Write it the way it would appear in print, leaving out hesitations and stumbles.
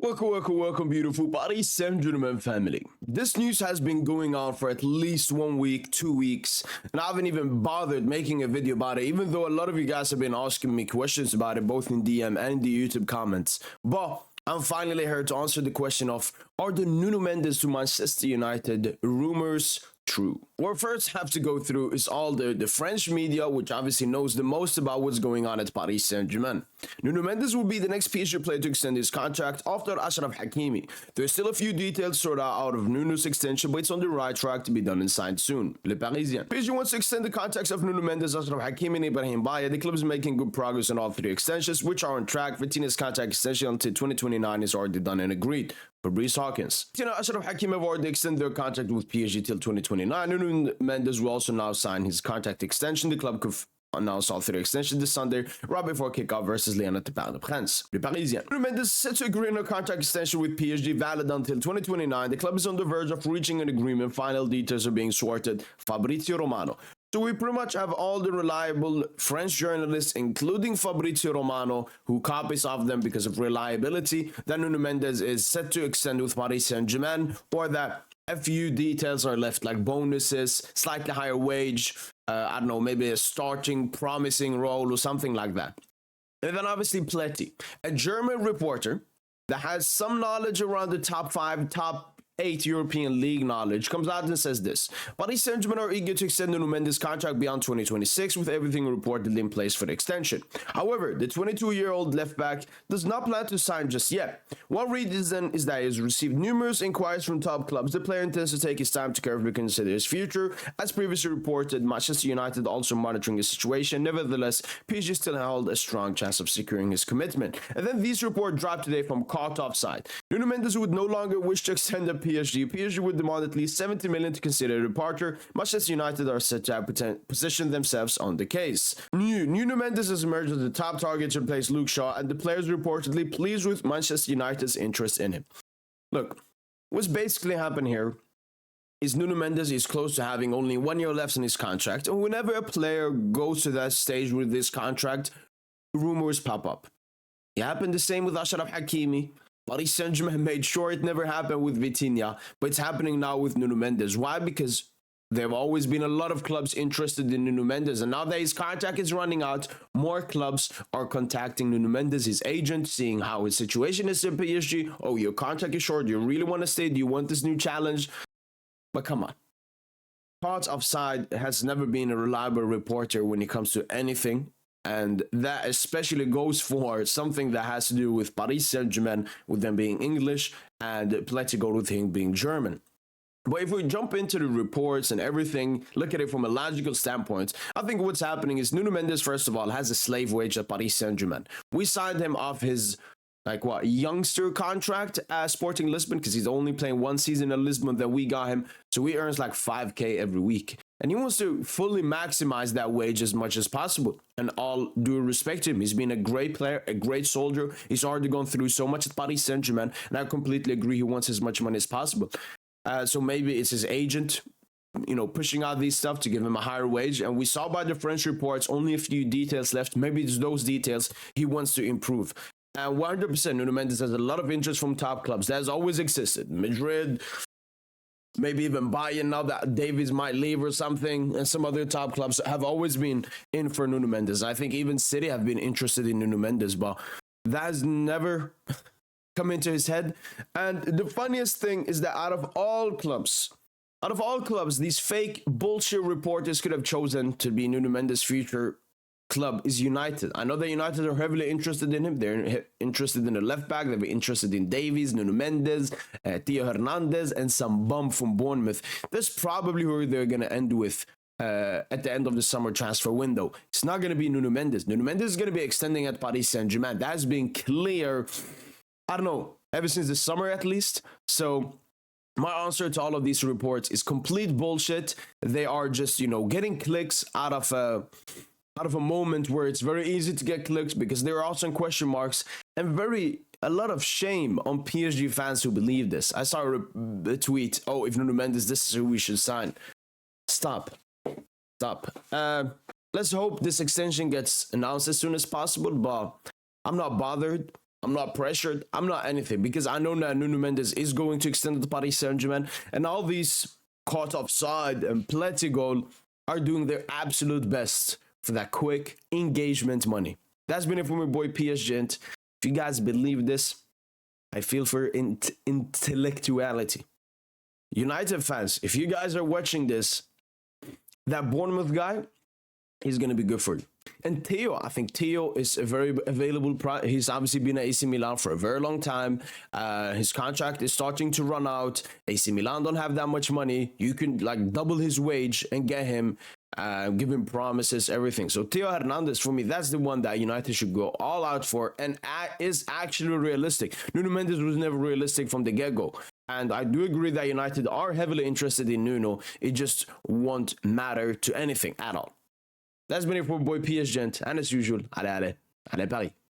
Welcome, beautiful Paris Saint Germain family. This news has been going on for at least 1 week, 2 weeks, and I haven't even bothered making a video about it, even though a lot of you guys have been asking me questions about it, both in DM and in the YouTube comments. But I'm finally here to answer the question of, are the Nuno Mendes to Manchester United rumors true? What we first have to go through is all the French media, which obviously knows the most about what's going on at Paris Saint Germain. Nuno Mendes will be the next PSG player to extend his contract after Achraf Hakimi. There's still a few details sorted out of Nuno's extension, but it's on the right track to be done and signed soon. Le Parisien. PSG wants to extend the contracts of Nuno Mendes, Achraf Hakimi, and Ibrahim Baye. The club is making good progress on all three extensions, which are on track. Vitinha's contract extension until 2029 is already done and agreed. Fabrice Hawkins. Achraf Hakimi have already extended their contract with PSG till 2029. Nuno Mendes will also now sign his contract extension. The club could announce all three extensions this Sunday, right before kickoff versus Lyon at the Parc des Princes. Le Parisien. Nuno Mendes is set to agree on a contract extension with PSG valid until 2029. The club is on the verge of reaching an agreement. Final details are being sorted. Fabrizio Romano. So we pretty much have all the reliable French journalists, including Fabrizio Romano, who copies of them because of reliability, that Nuno Mendes is set to extend with Paris Saint Germain, or that a few details are left, like bonuses, slightly higher wage, I don't know, maybe a starting promising role or something like that. And then obviously Pleti, a German reporter that has some knowledge around the top 5, top 8 European League knowledge, comes out and says this: Paris Saint Germain are eager to extend Nuno Mendes' contract beyond 2026, with everything reportedly in place for the extension. However, the 22-year-old left-back does not plan to sign just yet. One reason is that he has received numerous inquiries from top clubs. The player intends to take his time to carefully consider his future. As previously reported, Manchester United also monitoring the situation. Nevertheless, PSG still held a strong chance of securing his commitment. And then these reports dropped today from Caught Offside. Nuno Mendes would no longer wish to extend the PSG would demand at least 70 million to consider a departure. Manchester United are set to position themselves on the case. Nuno Mendes has emerged as the top target to replace Luke Shaw, and the players reportedly pleased with Manchester United's interest in him. Look, what's basically happened here is Nuno Mendes is close to having only 1 year left in his contract, and whenever a player goes to that stage with this contract, rumors pop up. It happened the same with Achraf Hakimi. Paris Saint Germain made sure it never happened with Vitinha, but it's happening now with Nuno Mendes. Why? Because there have always been a lot of clubs interested in Nuno Mendes, and now that his contract is running out, more clubs are contacting Nuno Mendes, his agent, seeing how his situation is in PSG. Oh, your contract is short. Do you really want to stay? Do you want this new challenge? But come on. Caught Offside has never been a reliable reporter when it comes to anything. And that especially goes for something that has to do with Paris Saint Germain, with them being English, and Pleti with him being German. But if we jump into the reports and everything, look at it from a logical standpoint, I think what's happening is Nuno Mendes, first of all, has a slave wage at Paris Saint Germain. We signed him off his youngster contract at Sporting Lisbon, because he's only playing 1 season in Lisbon that we got him. So he earns like 5K every week. And he wants to fully maximize that wage as much as possible. And all due respect to him, he's been a great player, a great soldier. He's already gone through so much at Paris Saint Germain, and I completely agree he wants as much money as possible. So maybe it's his agent, pushing out these stuff to give him a higher wage. And we saw by the French reports only a few details left. Maybe it's those details he wants to improve. And 100% Nuno Mendes has a lot of interest from top clubs. That has always existed. Madrid, maybe even Bayern, now that Davies might leave or something, and some other top clubs have always been in for Nuno Mendes. I think even City have been interested in Nuno Mendes, but that has never come into his head. And the funniest thing is that out of all clubs, these fake bullshit reporters could have chosen to be Nuno Mendes' future club is United. I know that United are heavily interested in him. They're interested in the left back. They're interested in Davies, Nuno Mendes, Theo Hernandez, and some bum from Bournemouth. That's probably who they're going to end with at the end of the summer transfer window. It's not going to be Nuno Mendes. Nuno Mendes is going to be extending at Paris Saint Germain. That has been clear, I don't know, ever since the summer at least. So my answer to all of these reports is complete bullshit. They are just, getting clicks out of a moment where it's very easy to get clicks, because there are also question marks and a lot of shame on PSG fans who believe this. I saw a tweet, oh, if Nuno Mendes, this is who we should sign. Stop. Let's hope this extension gets announced as soon as possible, but I'm not bothered. I'm not pressured. I'm not anything because I know that Nuno Mendes is going to extend the Paris Saint Germain, and all these caught offside and plenty goal are doing their absolute best for that quick engagement money. That's been it for my boy PSG. If you guys believe this, I feel for intellectuality. United fans, if you guys are watching this, that Bournemouth guy, he's going to be good for you. And Theo, I think Theo is a very available. He's obviously been at AC Milan for a very long time. His contract is starting to run out. AC Milan don't have that much money. You can like double his wage and get him, give him promises, everything. So Theo Hernandez, for me, that's the one that United should go all out for and is actually realistic. Nuno Mendes was never realistic from the get-go. And I do agree that United are heavily interested in Nuno. It just won't matter to anything at all. That's been it for boy PSG, and as usual, allez Paris.